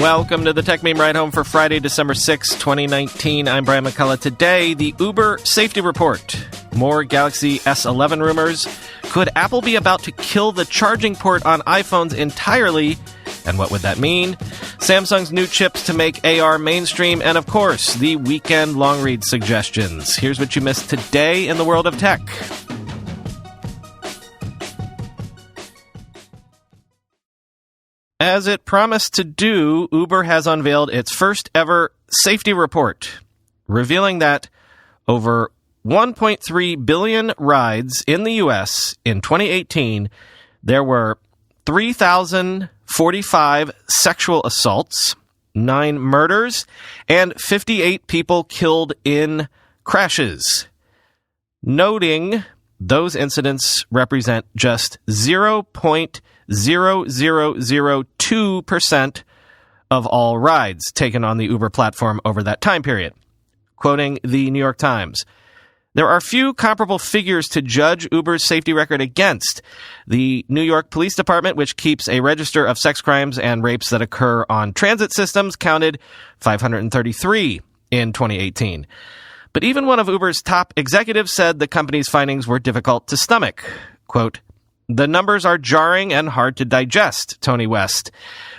Welcome to the Tech Meme Ride Home for Friday, December 6, 2019. I'm Brian McCullough. Today, the Uber safety report. More Galaxy S11 rumors. Could Apple be about to kill the charging port on iPhones entirely? And what would that mean? Samsung's new chips to make AR mainstream. And of course, the weekend Longreads Suggestions. Here's what you missed today in the world of tech. As it promised to do, Uber has unveiled its first ever safety report, revealing that over 1.3 billion rides in the U.S. in 2018, there were 3,045 sexual assaults, 9 murders, and 58 people killed in crashes, noting those incidents represent just 0.0002% of all rides taken on the Uber platform over that time period. Quoting the New York Times, there are few comparable figures to judge Uber's safety record against. The New York Police Department, which keeps a register of sex crimes and rapes that occur on transit systems, counted 533 in 2018. But even one of Uber's top executives said the company's findings were difficult to stomach. Quote, the numbers are jarring and hard to digest, Tony West,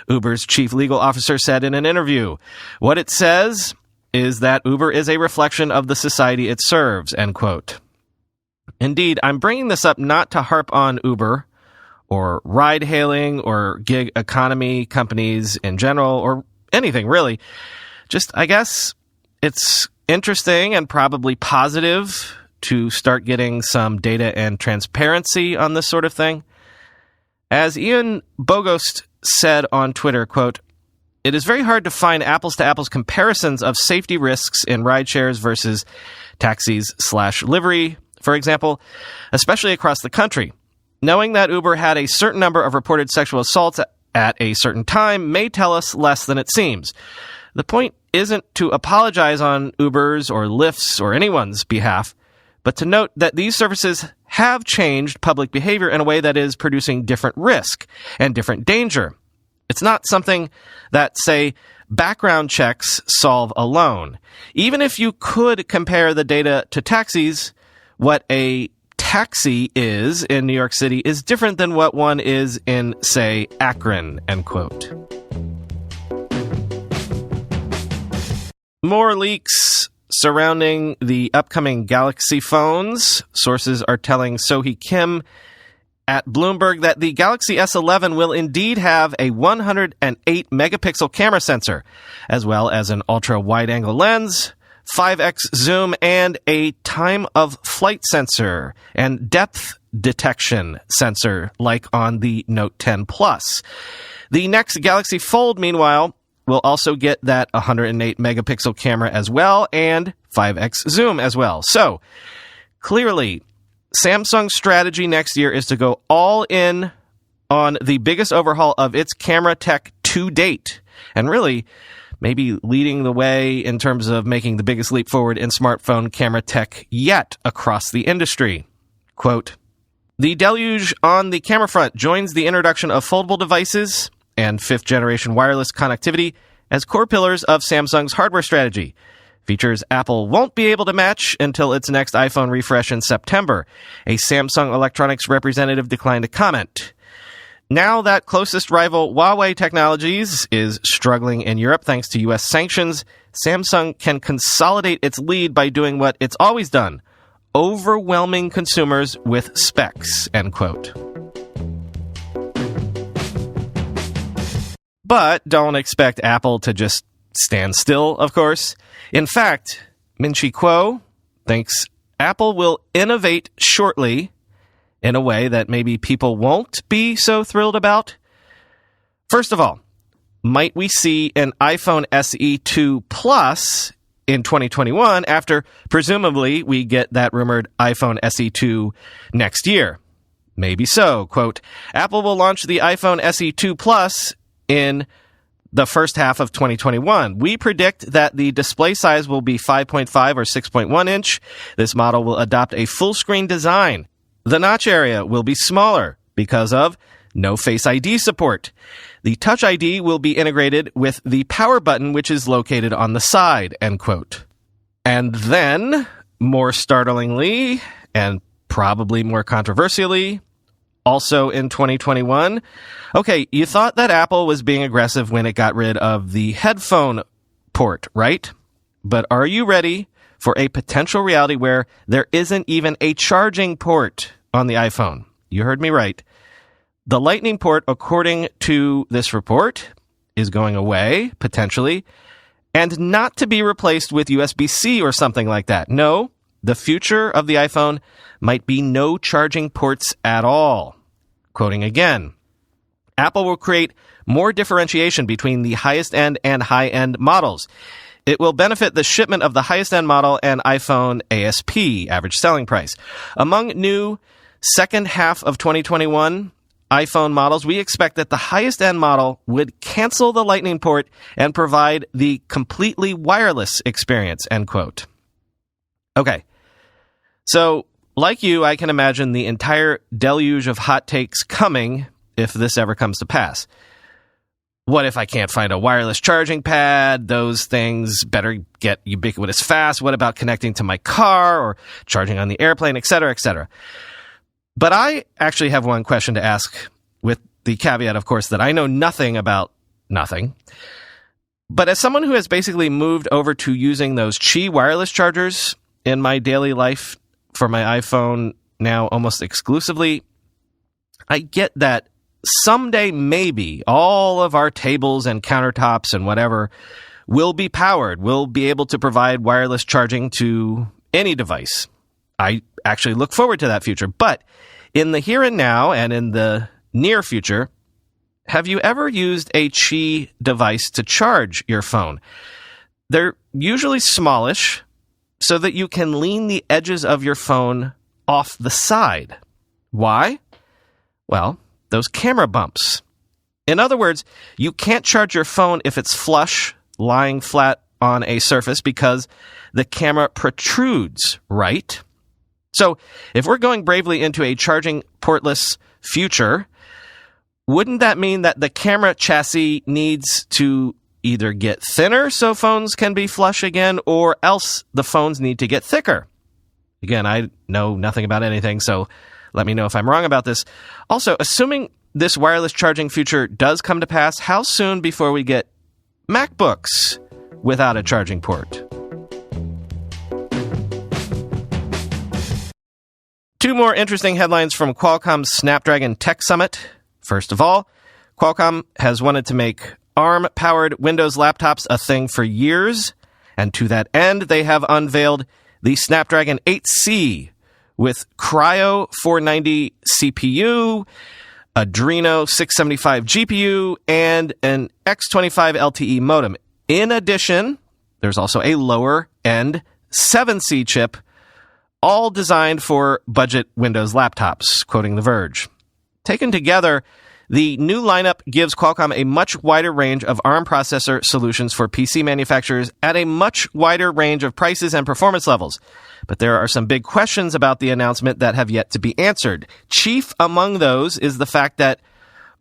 Uber's chief legal officer, said in an interview. What it says is that Uber is a reflection of the society it serves, end quote. Indeed, I'm bringing this up not to harp on Uber or ride-hailing or gig economy companies in general or anything really. Just, I guess, it's interesting and probably positive to start getting some data and transparency on this sort of thing. As Ian Bogost said on Twitter, quote, it is very hard to find apples-to-apples comparisons of safety risks in ride shares versus taxis/livery, for example, especially across the country. Knowing that Uber had a certain number of reported sexual assaults at a certain time may tell us less than it seems. The point isn't to apologize on Uber's or Lyft's or anyone's behalf, but to note that these services have changed public behavior in a way that is producing different risk and different danger. It's not something that, say, background checks solve alone. Even if you could compare the data to taxis, what a taxi is in New York City is different than what one is in, say, Akron, end quote. More leaks surrounding the upcoming Galaxy phones. Sources are telling Sohee Kim at Bloomberg that the Galaxy S11 will indeed have a 108 megapixel camera sensor, as well as an ultra-wide-angle lens, 5x zoom, and a time-of-flight sensor and depth detection sensor like on the Note 10 Plus. The next Galaxy Fold, meanwhile, will also get that 108 megapixel camera as well and 5x zoom as well. So, clearly, Samsung's strategy next year is to go all in on the biggest overhaul of its camera tech to date, and really maybe leading the way in terms of making the biggest leap forward in smartphone camera tech yet across the industry. Quote, the deluge on the camera front joins the introduction of foldable devices and fifth-generation wireless connectivity as core pillars of Samsung's hardware strategy. Features Apple won't be able to match until its next iPhone refresh in September. A Samsung Electronics representative declined to comment. Now that closest rival Huawei Technologies is struggling in Europe thanks to U.S. sanctions, Samsung can consolidate its lead by doing what it's always done, overwhelming consumers with specs, end quote. But don't expect Apple to just stand still, of course. In fact, Min-Chi Kuo thinks Apple will innovate shortly in a way that maybe people won't be so thrilled about. First of all, might we see an iPhone SE 2 Plus in 2021 after presumably we get that rumored iPhone SE 2 next year? Maybe so. Quote, Apple will launch the iPhone SE 2 Plus in the first half of 2021. We predict that the display size will be 5.5 or 6.1 inch. This model will adopt a full screen design. The notch area will be smaller because of No Face ID support. The Touch ID will be integrated with the power button, which is located on the side, end quote. And then, more startlingly, and probably more controversially, also in 2021, okay, you thought that Apple was being aggressive when it got rid of the headphone port, right? But are you ready for a potential reality where there isn't even a charging port on the iPhone? You heard me right. The Lightning port, according to this report, is going away, potentially, and not to be replaced with USB-C or something like that. No, the future of the iPhone might be no charging ports at all. Quoting again, Apple will create more differentiation between the highest-end and high-end models. It will benefit the shipment of the highest-end model and iPhone ASP, average selling price. Among new second half of 2021 iPhone models, we expect that the highest-end model would cancel the Lightning port and provide the completely wireless experience, end quote. Okay, so like you, I can imagine the entire deluge of hot takes coming if this ever comes to pass. What if I can't find a wireless charging pad? Those things better get ubiquitous fast. What about connecting to my car or charging on the airplane, et cetera, et cetera? But I actually have one question to ask, with the caveat, of course, that I know nothing about nothing. But as someone who has basically moved over to using those Qi wireless chargers in my daily life for my iPhone now almost exclusively, I get that someday maybe all of our tables and countertops and whatever will be powered. We'll be able to provide wireless charging to any device. I actually look forward to that future. But in the here and now and in the near future, have you ever used a Qi device to charge your phone? They're usually smallish so that you can lean the edges of your phone off the side. Why? Well, those camera bumps. In other words, you can't charge your phone if it's flush, lying flat on a surface because the camera protrudes, right? So if we're going bravely into a charging portless future, wouldn't that mean that the camera chassis needs to either get thinner so phones can be flush again, or else the phones need to get thicker? Again, I know nothing about anything, so let me know if I'm wrong about this. Also, assuming this wireless charging future does come to pass, how soon before we get MacBooks without a charging port? Two more interesting headlines from Qualcomm's Snapdragon Tech Summit. First of all, Qualcomm has wanted to make ARM-powered Windows laptops a thing for years, and to that end, they have unveiled the Snapdragon 8C with Cryo 490 CPU, Adreno 675 GPU, and an X25 LTE modem. In addition, there's also a lower-end 7C chip, all designed for budget Windows laptops, quoting The Verge. Taken together, the new lineup gives Qualcomm a much wider range of ARM processor solutions for PC manufacturers at a much wider range of prices and performance levels. But there are some big questions about the announcement that have yet to be answered. Chief among those is the fact that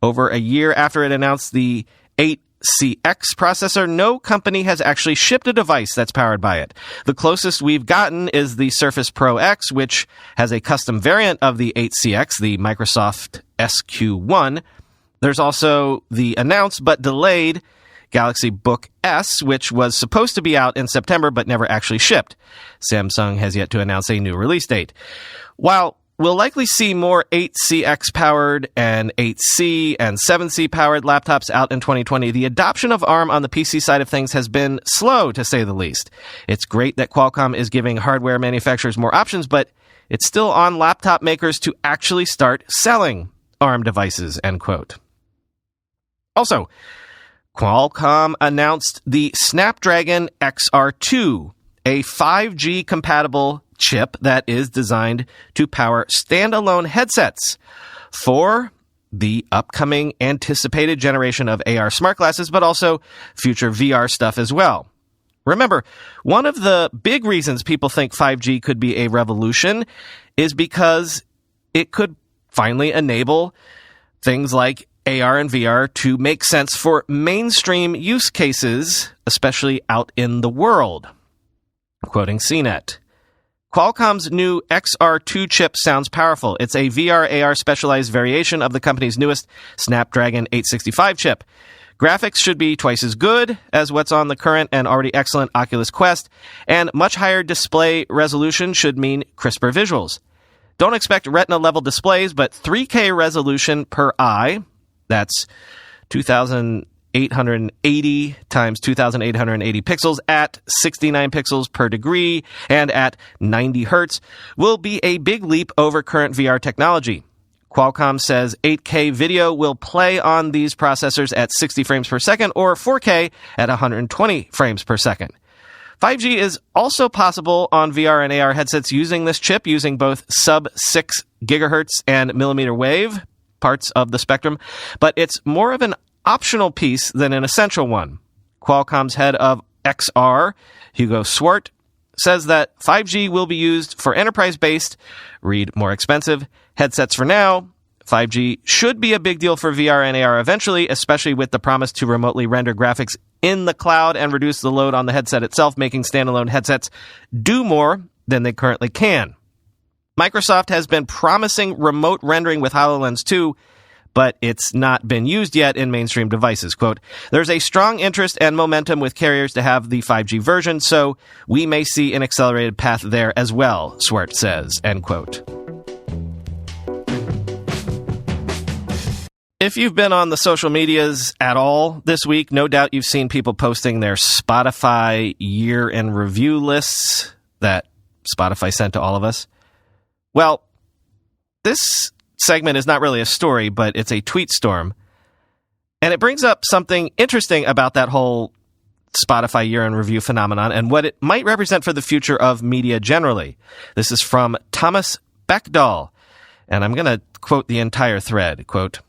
over a year after it announced the 8CX processor, no company has actually shipped a device that's powered by it. The closest we've gotten is the Surface Pro X, which has a custom variant of the 8CX, the Microsoft SQ1. There's also the announced but delayed Galaxy Book S, which was supposed to be out in September but never actually shipped. Samsung has yet to announce a new release date. While we'll likely see more 8CX-powered and 8C and 7C-powered laptops out in 2020, the adoption of ARM on the PC side of things has been slow, to say the least. It's great that Qualcomm is giving hardware manufacturers more options, but it's still on laptop makers to actually start selling ARM devices, end quote. Also, Qualcomm announced the Snapdragon XR2, a 5G-compatible chip that is designed to power standalone headsets for the upcoming anticipated generation of AR smart glasses, but also future VR stuff as well. Remember, one of the big reasons people think 5G could be a revolution is because it could finally enable things like AR and VR to make sense for mainstream use cases, especially out in the world. Quoting CNET. Qualcomm's new XR2 chip sounds powerful. It's a VR-AR specialized variation of the company's newest Snapdragon 865 chip. Graphics should be twice as good as what's on the current and already excellent Oculus Quest, and much higher display resolution should mean crisper visuals. Don't expect Retina-level displays, but 3K resolution per eye, that's 2,880 times 2,880 pixels at 69 pixels per degree and at 90 hertz, will be a big leap over current VR technology. Qualcomm says 8K video will play on these processors at 60 frames per second or 4K at 120 frames per second. 5G is also possible on VR and AR headsets using this chip, using both sub-6 gigahertz and millimeter wave parts of the spectrum, but it's more of an optional piece than an essential one. Qualcomm's head of XR, Hugo Swart, says that 5G will be used for enterprise-based, read more expensive, headsets for now. 5G should be a big deal for VR and AR eventually, especially with the promise to remotely render graphics in the cloud and reduce the load on the headset itself, making standalone headsets do more than they currently can. Microsoft has been promising remote rendering with HoloLens 2, but it's not been used yet in mainstream devices. Quote, there's a strong interest and momentum with carriers to have the 5G version, so we may see an accelerated path there as well, Swart says, end quote. If you've been on the social medias at all this week, no doubt you've seen people posting their Spotify year-in review lists that Spotify sent to all of us. Well, this segment is not really a story, but it's a tweet storm. And it brings up something interesting about that whole Spotify year-in review phenomenon and what it might represent for the future of media generally. This is from Thomas Beckdahl, and I'm going to quote the entire thread. Quote,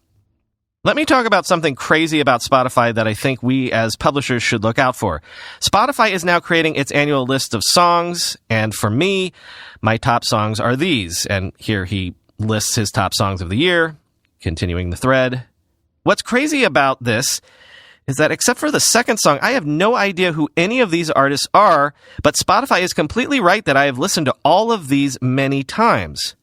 let me talk about something crazy about Spotify that I think we as publishers should look out for. Spotify is now creating its annual list of songs, and for me, my top songs are these. And here he lists his top songs of the year, continuing the thread. What's crazy about this is that except for the second song, I have no idea who any of these artists are, but Spotify is completely right that I have listened to all of these many times.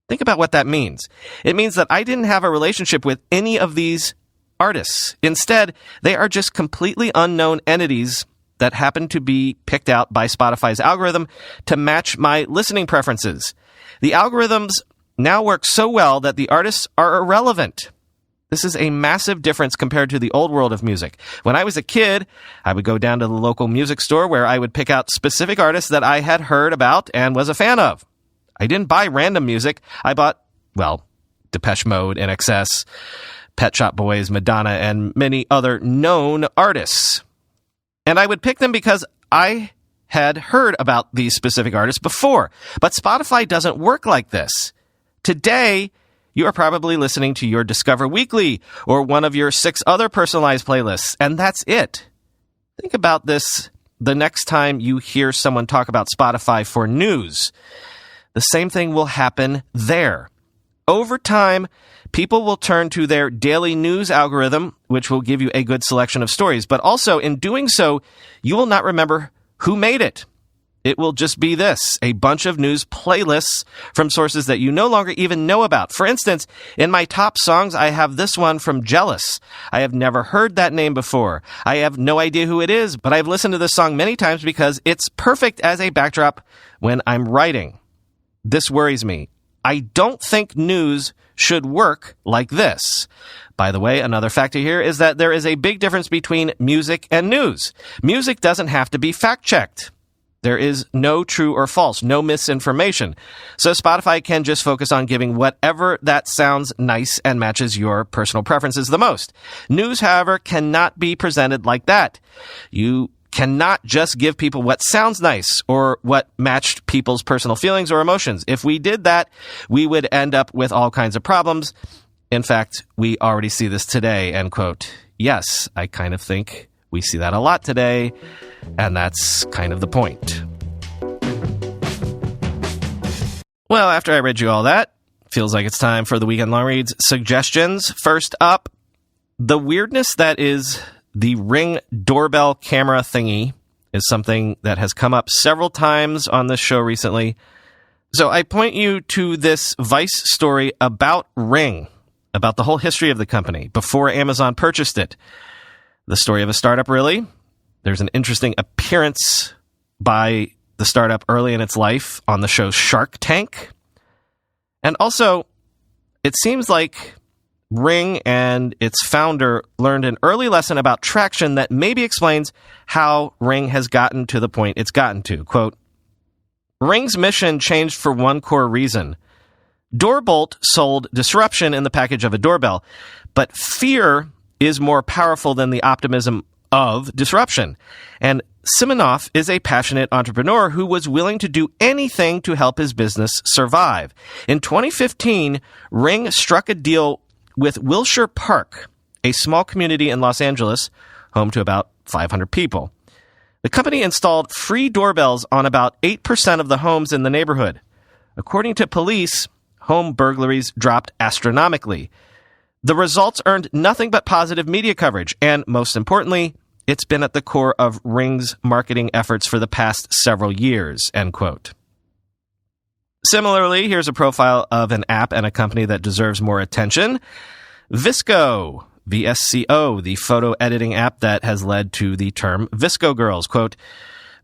Think about what that means. It means that I didn't have a relationship with any of these artists. Instead, they are just completely unknown entities that happen to be picked out by Spotify's algorithm to match my listening preferences. The algorithms now work so well that the artists are irrelevant. This is a massive difference compared to the old world of music. When I was a kid, I would go down to the local music store where I would pick out specific artists that I had heard about and was a fan of. I didn't buy random music. I bought, well, Depeche Mode, NXS, Pet Shop Boys, Madonna, and many other known artists. And I would pick them because I had heard about these specific artists before. But Spotify doesn't work like this. Today, you are probably listening to your Discover Weekly or one of your 6 other personalized playlists, and that's it. Think about this the next time you hear someone talk about Spotify for news. The same thing will happen there. Over time, people will turn to their daily news algorithm, which will give you a good selection of stories. But also, in doing so, you will not remember who made it. It will just be this, a bunch of news playlists from sources that you no longer even know about. For instance, in my top songs, I have this one from Jealous. I have never heard that name before. I have no idea who it is, but I've listened to this song many times because it's perfect as a backdrop when I'm writing. This worries me. I don't think news should work like this. By the way, another factor here is that there is a big difference between music and news. Music doesn't have to be fact-checked. There is no true or false, no misinformation. So Spotify can just focus on giving whatever that sounds nice and matches your personal preferences the most. News, however, cannot be presented like that. You cannot just give people what sounds nice or what matched people's personal feelings or emotions. If we did that, we would end up with all kinds of problems. In fact, we already see this today, end quote. Yes, I kind of think we see that a lot today, and that's kind of the point. Well, after I read you all that, Feels like it's time for the Weekend Longreads Suggestions. First up, the weirdness that is the Ring doorbell camera thingy is something that has come up several times on this show recently. So I point you to this Vice story about Ring, about the whole history of the company before Amazon purchased it. The story of a startup, really. There's an interesting appearance by the startup early in its life on the show Shark Tank. And also, it seems like Ring and its founder learned an early lesson about traction that maybe explains how Ring has gotten to the point it's gotten to. Quote, Ring's mission changed for one core reason. Doorbolt sold disruption in the package of a doorbell, but fear is more powerful than the optimism of disruption. And Simonoff is a passionate entrepreneur who was willing to do anything to help his business survive. In 2015, Ring struck a deal with Wilshire Park, a small community in Los Angeles, home to about 500 people. The company installed free doorbells on about 8% of the homes in the neighborhood. According to police, home burglaries dropped astronomically. The results earned nothing but positive media coverage, and most importantly, it's been at the core of Ring's marketing efforts for the past several years, end quote. Similarly, here's a profile of an app and a company that deserves more attention. VSCO, VSCO, the photo editing app that has led to the term VSCO Girls. Quote,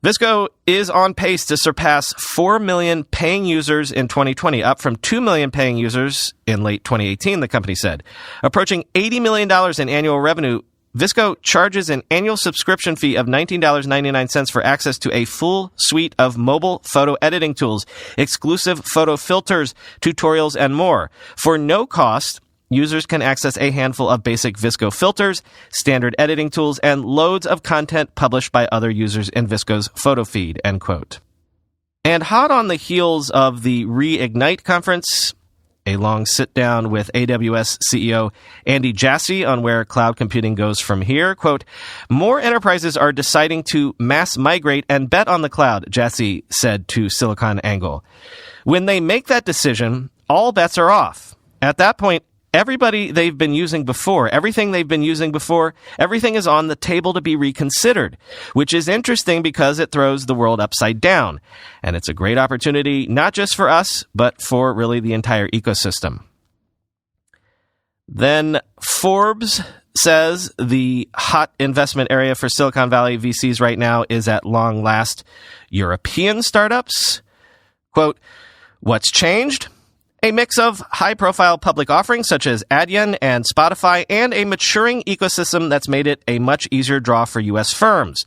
VSCO is on pace to surpass 4 million paying users in 2020, up from 2 million paying users in late 2018, the company said. Approaching $80 million in annual revenue, VSCO charges an annual subscription fee of $19.99 for access to a full suite of mobile photo editing tools, exclusive photo filters, tutorials, and more. For no cost, users can access a handful of basic VSCO filters, standard editing tools, and loads of content published by other users in VSCO's photo feed, end quote. And hot on the heels of the Reignite conference, a long sit-down with AWS CEO Andy Jassy on where cloud computing goes from here. Quote, more enterprises are deciding to mass migrate and bet on the cloud, Jassy said to SiliconANGLE. When they make that decision, all bets are off. At that point, everything they've been using before, everything is on the table to be reconsidered, which is interesting because it throws the world upside down. And it's a great opportunity, not just for us, but for really the entire ecosystem. Then Forbes says the hot investment area for Silicon Valley VCs right now is at long last European startups. Quote, what's changed? A mix of high-profile public offerings such as Adyen and Spotify, and a maturing ecosystem that's made it a much easier draw for U.S. firms,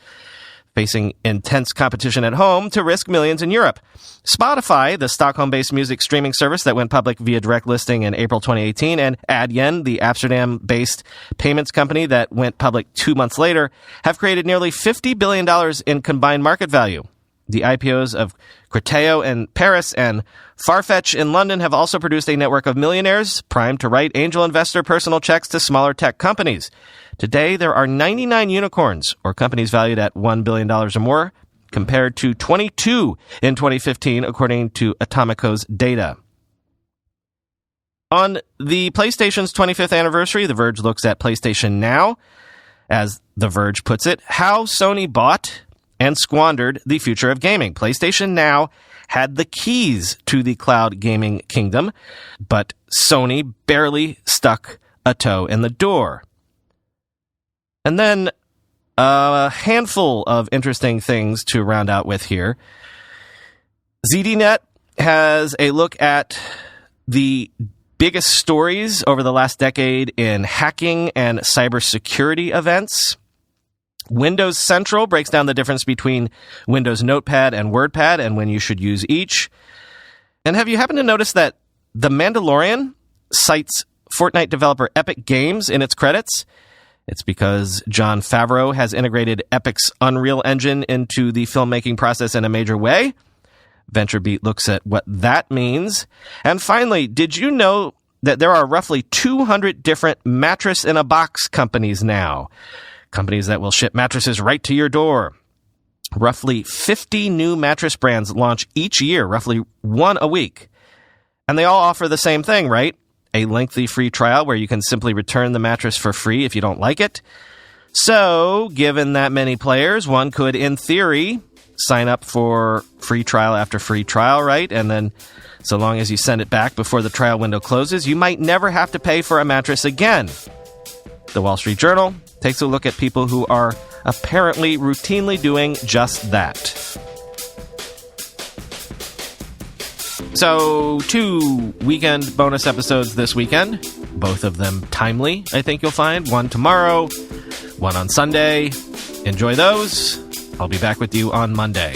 facing intense competition at home to risk millions in Europe. Spotify, the Stockholm-based music streaming service that went public via direct listing in April 2018, and Adyen, the Amsterdam-based payments company that went public 2 months later, have created nearly $50 billion in combined market value. The IPOs of Criteo in Paris and Farfetch in London have also produced a network of millionaires primed to write angel investor personal checks to smaller tech companies. Today, there are 99 unicorns, or companies valued at $1 billion or more, compared to 22 in 2015, according to Atomico's data. On the PlayStation's 25th anniversary, The Verge looks at PlayStation Now, as The Verge puts it, how Sony bought and squandered the future of gaming. PlayStation Now had the keys to the cloud gaming kingdom, but Sony barely stuck a toe in the door. And then a handful of interesting things to round out with here. ZDNet has a look at the biggest stories over the last decade in hacking and cybersecurity events. Windows Central breaks down the difference between Windows Notepad and WordPad and when you should use each. And have you happened to notice that The Mandalorian cites Fortnite developer Epic Games in its credits? It's because Jon Favreau has integrated Epic's Unreal Engine into the filmmaking process in a major way. VentureBeat looks at what that means. And finally, did you know that there are roughly 200 different mattress-in-a-box companies now? Companies that will ship mattresses right to your door. Roughly 50 new mattress brands launch each year, roughly one a week. And they all offer the same thing, right? A lengthy free trial where you can simply return the mattress for free if you don't like it. So, given that many players, one could, in theory, sign up for free trial after free trial, right? And then, so long as you send it back before the trial window closes, you might never have to pay for a mattress again. The Wall Street Journal takes a look at people who are apparently routinely doing just that. So, 2 weekend bonus episodes this weekend. Both of them timely, I think you'll find. One tomorrow, one on Sunday. Enjoy those. I'll be back with you on Monday.